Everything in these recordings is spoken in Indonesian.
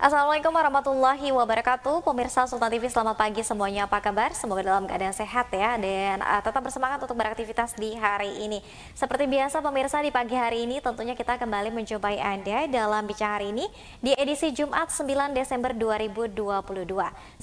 Assalamualaikum warahmatullahi wabarakatuh. Pemirsa Sultan TV, selamat pagi semuanya. Apa kabar? Semoga dalam keadaan sehat ya, dan tetap bersemangat untuk beraktivitas di hari ini. Seperti biasa pemirsa, di pagi hari ini tentunya kita kembali menjumpai Anda dalam Bicara Hari Ini di edisi Jumat 9 Desember 2022.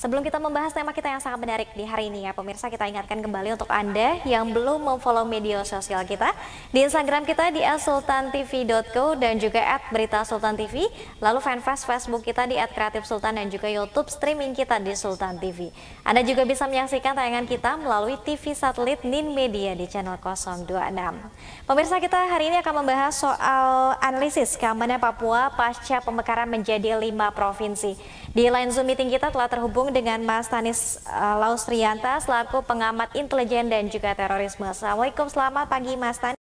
Sebelum kita membahas tema kita yang sangat menarik di hari ini ya pemirsa, kita ingatkan kembali untuk Anda yang belum memfollow media sosial kita di Instagram kita di @sultantv.co dan juga @beritasultantv, lalu fanpage Facebook kita di @kreatifsultan dan juga YouTube streaming kita di Sultan TV. Anda juga bisa menyaksikan tayangan kita melalui TV satelit Nin Media di channel 026. Pemirsa, kita hari ini akan membahas soal analisis keamanan Papua pasca pemekaran menjadi 5 provinsi. Di line Zoom meeting kita telah terhubung dengan Mas Tanis Lausrianta selaku pengamat intelijen dan juga terorisme. Assalamualaikum, selamat pagi Mas Tanis.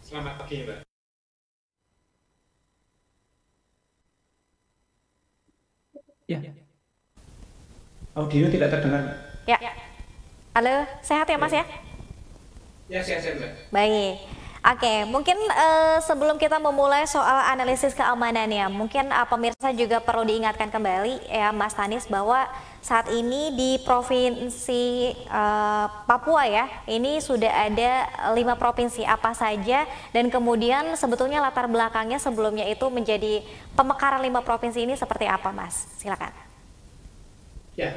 Selamat pagi Mbak. Ya, audio tidak terdengar. Ya, halo, sehat ya Mas ya? Ya, sehat Mbak. Baik. Oke, mungkin sebelum kita memulai soal analisis keamanannya, mungkin pemirsa juga perlu diingatkan kembali ya Mas Tanis bahwa saat ini di Provinsi Papua ya, ini sudah ada 5 provinsi apa saja, dan kemudian sebetulnya latar belakangnya sebelumnya itu menjadi pemekaran 5 provinsi ini seperti apa Mas? Silakan. Ya,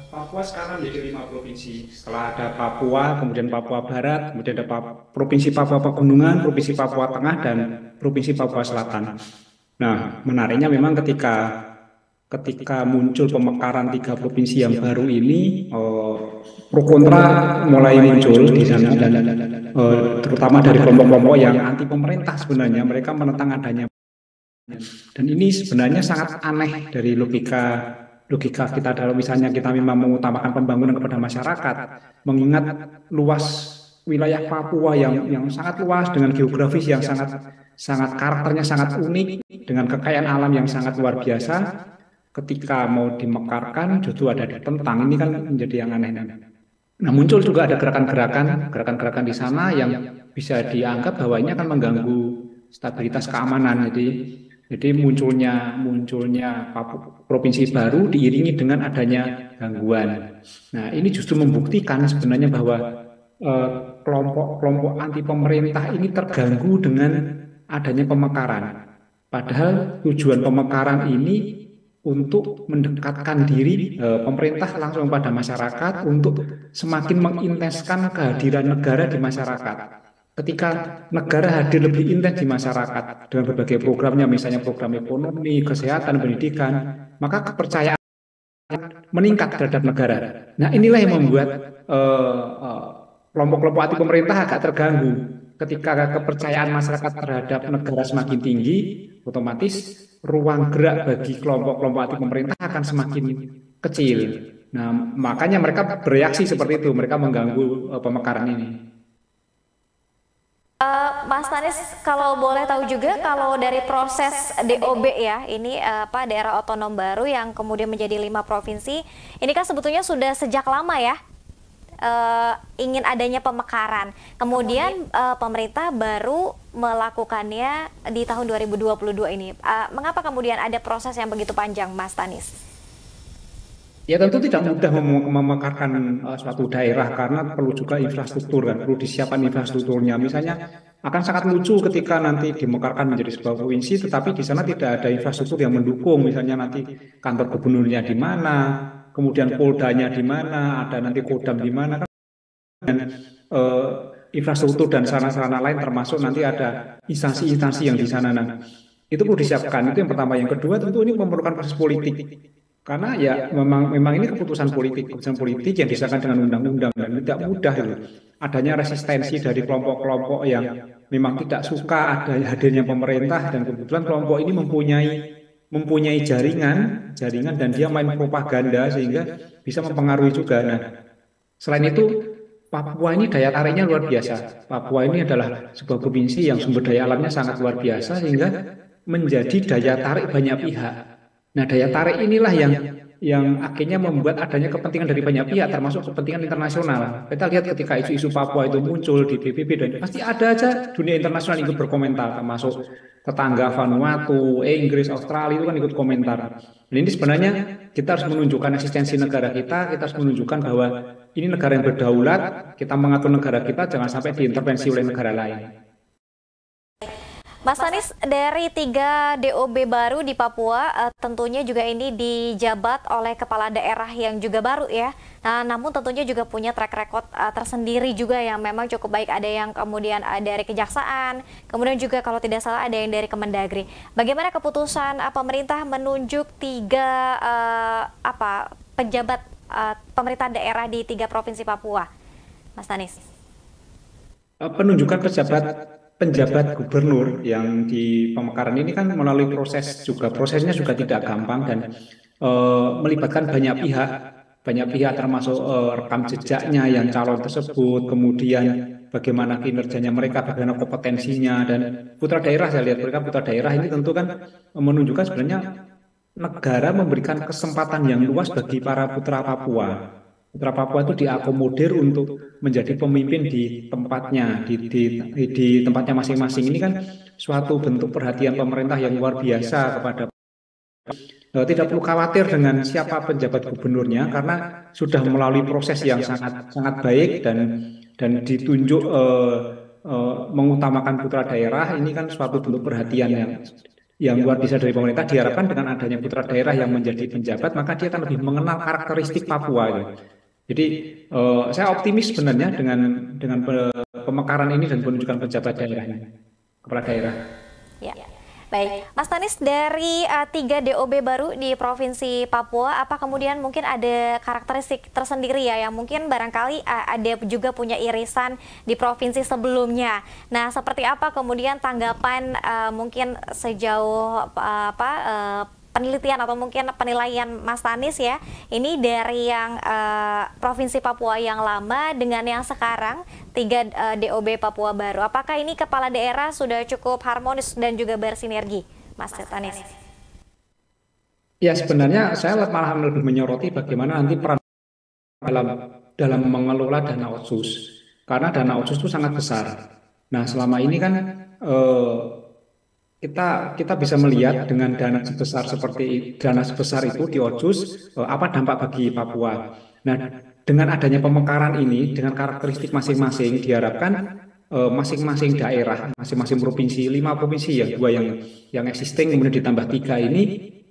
Papua sekarang menjadi 5 provinsi. Setelah ada Papua, kemudian Papua Barat, kemudian ada Provinsi Papua Pegunungan, Provinsi Papua Tengah, dan Provinsi Papua Selatan. Nah, menariknya memang ketika muncul pemekaran 3 provinsi yang baru ini, pro kontra mulai muncul di sana, dan terutama dari kelompok-kelompok yang anti pemerintah sebenarnya, mereka menentang adanya. Dan ini sebenarnya sangat aneh dari logika kita, kalau misalnya kita memang mengutamakan pembangunan kepada masyarakat, mengingat luas wilayah Papua yang sangat luas dengan geografis yang sangat karakternya sangat unik, dengan kekayaan alam yang sangat luar biasa, ketika mau dimekarkan justru ada ditentang. Ini kan menjadi yang aneh. Nah, muncul juga ada gerakan di sana yang bisa dianggap bahwa ini akan mengganggu stabilitas keamanan. Jadi munculnya provinsi baru diiringi dengan adanya gangguan. Nah, ini justru membuktikan sebenarnya bahwa kelompok anti pemerintah ini terganggu dengan adanya pemekaran. Padahal tujuan pemekaran ini untuk mendekatkan diri pemerintah langsung pada masyarakat, untuk semakin mengintenskan kehadiran negara di masyarakat. Ketika negara hadir lebih intens di masyarakat dengan berbagai programnya, misalnya program ekonomi, kesehatan, pendidikan, maka kepercayaan meningkat terhadap negara. Nah, inilah yang membuat kelompok-kelompok anti pemerintah agak terganggu. Ketika kepercayaan masyarakat terhadap negara semakin tinggi, otomatis ruang gerak bagi kelompok-kelompok anti pemerintah akan semakin kecil. Nah, makanya mereka bereaksi seperti itu, mereka mengganggu pemekaran ini. Mas Tanis, kalau boleh tahu juga, kalau dari proses DOB ya, ini daerah otonom baru yang kemudian menjadi 5 provinsi, ini kan sebetulnya sudah sejak lama ya ingin adanya pemekaran. Kemudian pemerintah baru melakukannya di tahun 2022 ini. Mengapa kemudian ada proses yang begitu panjang, Mas Tanis? Ya, tentu tidak mudah memekarkan suatu daerah, karena perlu juga infrastruktur, kan perlu disiapkan infrastrukturnya. Misalnya akan sangat lucu ketika nanti dimekarkan menjadi sebuah provinsi, tetapi di sana tidak ada infrastruktur yang mendukung. Misalnya nanti kantor gubernurnya di mana, kemudian poldanya di mana, ada nanti kodam di mana, dan infrastruktur dan sarana-sarana lain, termasuk nanti ada instansi-instansi yang di sana. Nah, itu perlu disiapkan. Itu yang pertama. Yang kedua, tentu ini memerlukan proses politik. Karena ya memang ini keputusan politik yang disahkan dengan undang-undang, dan tidak mudah itu. Adanya resistensi dari kelompok-kelompok yang memang tidak suka ada hadirnya pemerintah, dan kebetulan kelompok ini mempunyai jaringan dan dia main propaganda sehingga bisa mempengaruhi juga. Nah, selain itu Papua ini daya tariknya luar biasa. Papua ini adalah sebuah provinsi yang sumber daya alamnya sangat luar biasa, sehingga menjadi daya tarik banyak pihak. Nah, daya tarik inilah yang yang akhirnya membuat adanya kepentingan dari banyak pihak, termasuk kepentingan internasional. Kita lihat ketika isu-isu Papua itu muncul di PBB, dan pasti ada aja dunia internasional ikut berkomentar, termasuk tetangga Vanuatu, Inggris, Australia itu kan ikut komentar. Dan ini sebenarnya kita harus menunjukkan eksistensi negara kita harus menunjukkan bahwa ini negara yang berdaulat, kita mengatur negara kita, jangan sampai diintervensi oleh negara lain. Mas Tanis, dari 3 DOB baru di Papua, tentunya juga ini dijabat oleh kepala daerah yang juga baru ya. Nah, namun tentunya juga punya track record tersendiri juga yang memang cukup baik. Ada yang kemudian dari Kejaksaan, kemudian juga kalau tidak salah ada yang dari Kemendagri. Bagaimana keputusan pemerintah menunjuk 3 penjabat pemerintah daerah di 3 provinsi Papua, Mas Tanis? Penunjukan penjabat gubernur yang di Pemekaran ini kan melalui prosesnya juga tidak gampang dan melibatkan banyak pihak termasuk rekam jejaknya yang calon tersebut, kemudian bagaimana kinerjanya mereka, bagaimana kompetensinya, dan putra daerah, saya lihat mereka putra daerah ini tentu kan menunjukkan sebenarnya negara memberikan kesempatan yang luas bagi para putra Papua. Putra Papua itu diakomodir untuk menjadi pemimpin di tempatnya, di tempatnya masing-masing. Ini kan suatu bentuk perhatian pemerintah yang luar biasa kepada. Tidak perlu khawatir dengan siapa penjabat gubernurnya karena sudah melalui proses yang sangat sangat baik dan ditunjuk mengutamakan putra daerah. Ini kan suatu bentuk perhatian yang luar biasa dari pemerintah. Diharapkan dengan adanya putra daerah yang menjadi penjabat, maka dia akan lebih mengenal karakteristik Papua. Jadi saya optimis sebenarnya dengan pemekaran ini dan penunjukan penjabat daerahnya, kepala daerah. Ya. Baik, Mas Tanis, dari 3 DOB baru di Provinsi Papua, apa kemudian mungkin ada karakteristik tersendiri ya yang mungkin barangkali ada juga punya irisan di provinsi sebelumnya. Nah, seperti apa kemudian tanggapan mungkin sejauh penelitian atau mungkin penilaian Mas Tanis ya, ini dari yang Provinsi Papua yang lama dengan yang sekarang 3 DOB Papua baru. Apakah ini kepala daerah sudah cukup harmonis dan juga bersinergi, Mas Tanis? Ya, sebenarnya saya malah lebih menyoroti bagaimana nanti peran dalam mengelola dana otsus, karena dana otsus itu sangat besar. Nah, selama ini kan kita bisa melihat dengan dana sebesar itu di Otsus, apa dampak bagi Papua. Nah, dengan adanya pemekaran ini, dengan karakteristik masing-masing, diharapkan masing-masing daerah, masing-masing provinsi, 5 provinsi yang 2 yang existing, kemudian ditambah 3 ini,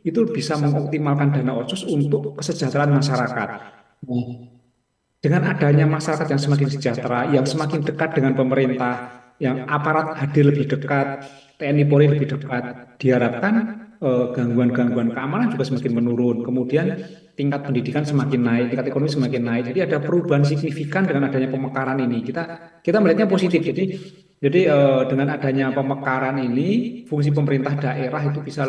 itu bisa mengoptimalkan dana Otsus untuk kesejahteraan masyarakat. Dengan adanya masyarakat yang semakin sejahtera, yang semakin dekat dengan pemerintah, yang aparat hadir lebih dekat, TNI Polri lebih dekat, diharapkan gangguan-gangguan keamanan juga semakin menurun. Kemudian tingkat pendidikan semakin naik, tingkat ekonomi semakin naik. Jadi ada perubahan signifikan dengan adanya pemekaran ini. Kita melihatnya positif. Jadi dengan adanya pemekaran ini, fungsi pemerintah daerah itu bisa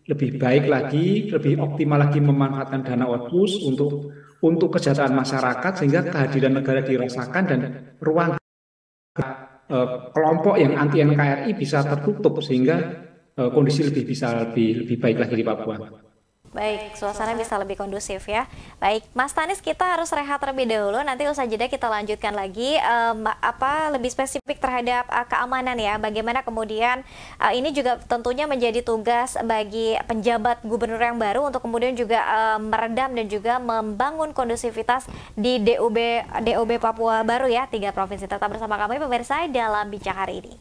lebih baik lagi, lebih optimal lagi memanfaatkan dana otsus untuk kesejahteraan masyarakat, sehingga kehadiran negara dirasakan dan ruang kelompok yang anti NKRI bisa tertutup, sehingga kondisi bisa lebih baik lagi di Papua. Baik, suasana bisa lebih kondusif ya. Baik, Mas Tanis, kita harus rehat terlebih dahulu. Nanti usai jeda kita lanjutkan lagi lebih spesifik terhadap keamanan ya. Bagaimana kemudian ini juga tentunya menjadi tugas bagi penjabat gubernur yang baru untuk kemudian juga meredam dan juga membangun kondusivitas di DOB Papua baru ya, 3 provinsi. Tetap bersama kami pemirsa dalam Bincang hari ini.